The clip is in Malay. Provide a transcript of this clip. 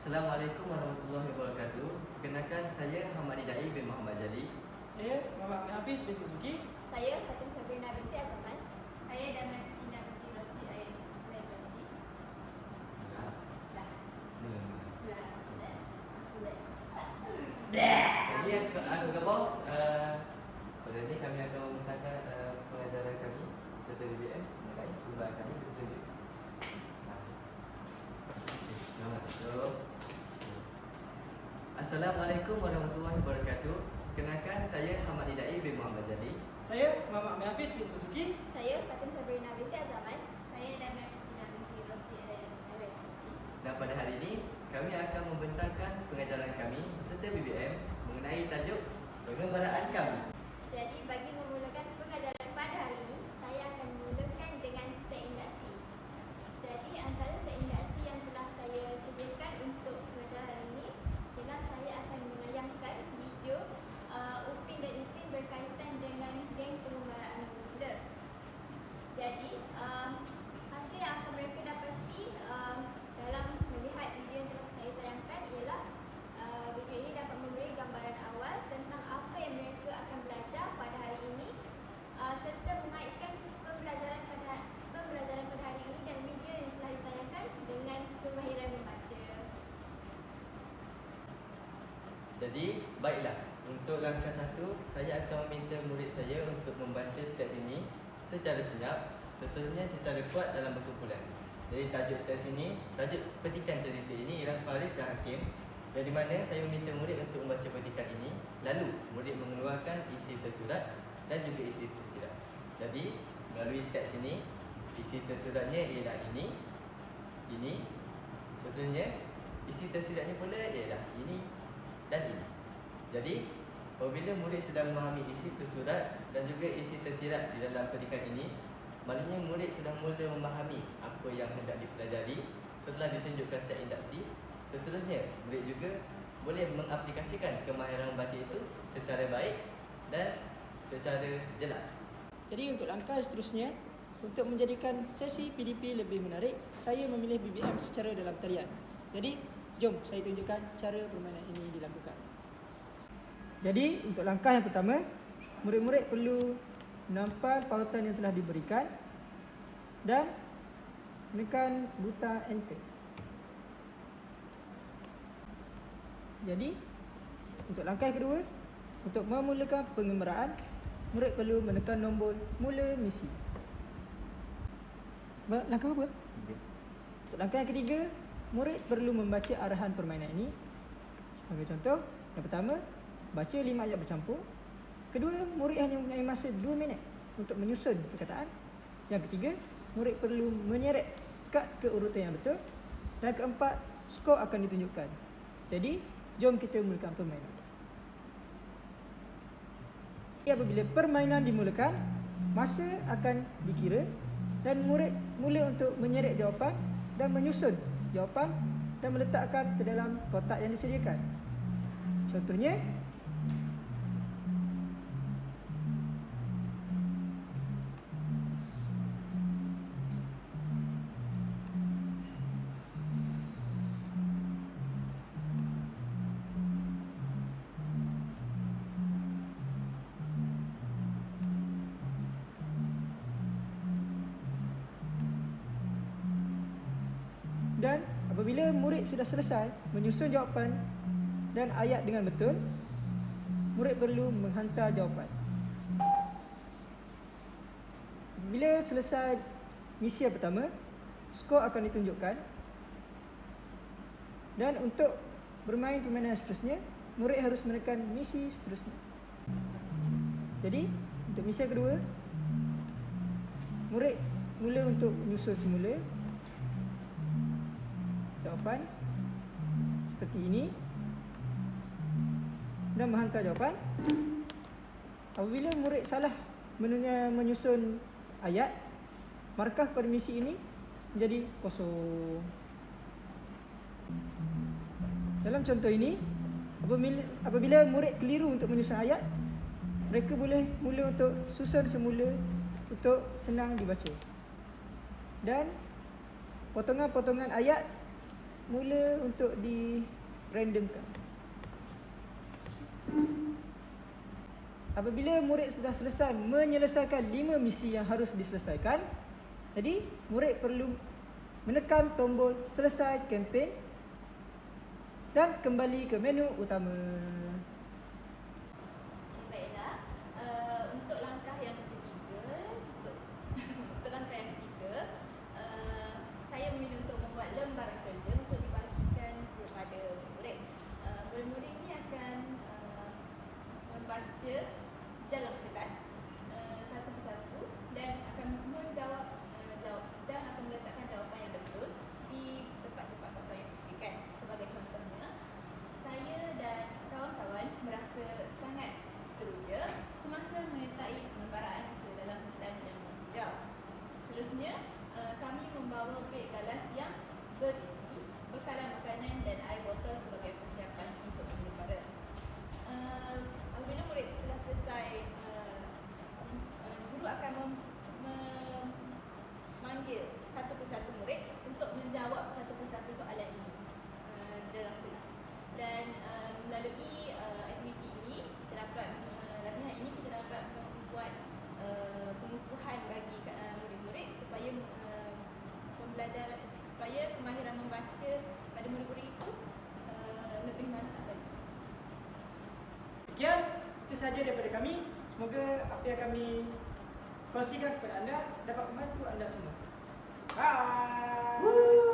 Assalamualaikum warahmatullahi wabarakatuh. Perkenalkan, saya Muhammad Hidayat bin Muhammad Jali. Saya Muhammad Hafiz bin Zuki. Saya Fatin Sabrina binti Azaman. Saya Damna Kristina binti Rosli Ayaz Rosli. Jadi aku khabar pada ini kami akan membentangkan pengajaran kami serta BBM mengenai perubahan kami bertunjuk. Selamat masuk. Assalamualaikum warahmatullahi wabarakatuh. Perkenalkan, saya Muhammad Hidayat bin Muhammad Jali. Saya Muhammad Hafiz bin Zuki. Saya Fatin Sabrina binti Azaman. Saya Damna Kristina binti Rosli Ayaz Rosli. Dan pada hari ini kami akan membentangkan pengajaran kami serta BBM mengenai tajuk pengembaraan kami. Jadi bagi memulakan pengajaran pada hari ini, saya akan memulakan dengan seindaksi. Jadi antara seindaksi yang telah saya sediakan untuk pengajaran hari ini ialah saya akan menayangkan video Upin dan Ipin berkaitan dengan geng pengembaraan bermula. Jadi hasil yang akan mereka dapati dalam melihat video yang telah saya tayangkan ialah video ini dapat memberi gambaran awal tentang apa yang mereka akan belajar pada hari ini serta mengaitkan pembelajaran pada hari ini dan video yang telah ditayangkan dengan kemahiran membaca. Jadi, baiklah. Untuk langkah satu, saya akan meminta murid saya untuk membaca teks ini secara senyap, seterusnya secara kuat dalam berkumpulan. Jadi tajuk teks ini, tajuk petikan cerita ini ialah Faris dan Hakim, yang di mana saya meminta murid untuk membaca petikan ini, lalu murid mengeluarkan isi tersurat dan juga isi tersirat. Jadi melalui teks ini, isi tersuratnya ialah ini, seterusnya isi tersiratnya pula ialah ini dan ini. Jadi apabila murid sudah memahami isi tersurat dan juga isi tersirat di dalam petikan ini, maknanya murid sudah mula memahami apa yang hendak dipelajari setelah ditunjukkan set induksi. Seterusnya, murid juga boleh mengaplikasikan kemahiran membaca itu secara baik dan secara jelas. Jadi untuk langkah seterusnya, untuk menjadikan sesi PDP lebih menarik, saya memilih BBM secara dalam talian. Jadi, jom saya tunjukkan cara permainan ini dilakukan. Jadi, untuk langkah yang pertama, murid-murid perlu menampak pautan yang telah diberikan dan menekan butang enter. Jadi, untuk langkah kedua, untuk memulakan pengembaraan, murid perlu menekan nombor mula misi. Langkah apa? Untuk langkah yang ketiga, murid perlu membaca arahan permainan ini. Sebagai contoh, yang pertama, baca 5 ayat bercampur. Kedua, murid hanya mempunyai masa 2 minit untuk menyusun perkataan. Yang ketiga, murid perlu menyeret kad ke urutan yang betul. Dan keempat, skor akan ditunjukkan. Jadi, jom kita mulakan permainan. Apabila permainan dimulakan, masa akan dikira dan murid mula untuk menyeret jawapan dan menyusun jawapan dan meletakkan ke dalam kotak yang disediakan. Contohnya, dan apabila murid sudah selesai menyusun jawapan dan ayat dengan betul, murid perlu menghantar jawapan. Bila selesai misi yang pertama, skor akan ditunjukkan. Dan untuk bermain permainan seterusnya, murid harus menekan misi seterusnya. Jadi, untuk misi yang kedua, murid mula untuk menyusun semula jawapan seperti ini dan menghantar jawapan. Apabila murid salah menyusun ayat, markah pada misi ini menjadi kosong. Dalam contoh ini, apabila murid keliru untuk menyusun ayat, mereka boleh mula untuk susun semula untuk senang dibaca. Dan potongan-potongan ayat mula untuk di randomkan. Apabila murid sudah selesai menyelesaikan 5 misi yang harus diselesaikan, jadi murid perlu menekan tombol selesai kempen dan kembali ke menu utama. Baiklah, untuk langkah yang ketiga, untuk langkah yang ketiga, saya memilih untuk membuat lembaran kerja untuk dibagikan kepada murid. Murid-murid ini akan membaca dalam kelas satu persatu dan akan menjawab dan akan meletakkan jawapan yang betul di tempat-tempat kosong yang disediakan. Sebagai contohnya, saya dan kawan-kawan merasa sangat teruja semasa menyertai pengembaraan ke dalam hutan yang hijau. Seterusnya, kami membawa beg galas yang berisi bekalan makanan dan air botol sebagai persiapan untuk mengembara. Apabila murid telah selesai, guru akan memanggil satu persatu murid untuk menjawab satu persatu soalan ini dalam kelas. Dan melalui aktiviti ini, latihan ini kita dapat membuat pengukuhan bagi murid-murid supaya pembelajaran, supaya kemahiran membaca pada murid-murid itu lebih mantap lagi. Sekian, itu sahaja daripada kami. Semoga apa yang kami kongsikan kepada anda dapat membantu anda semua. Bye.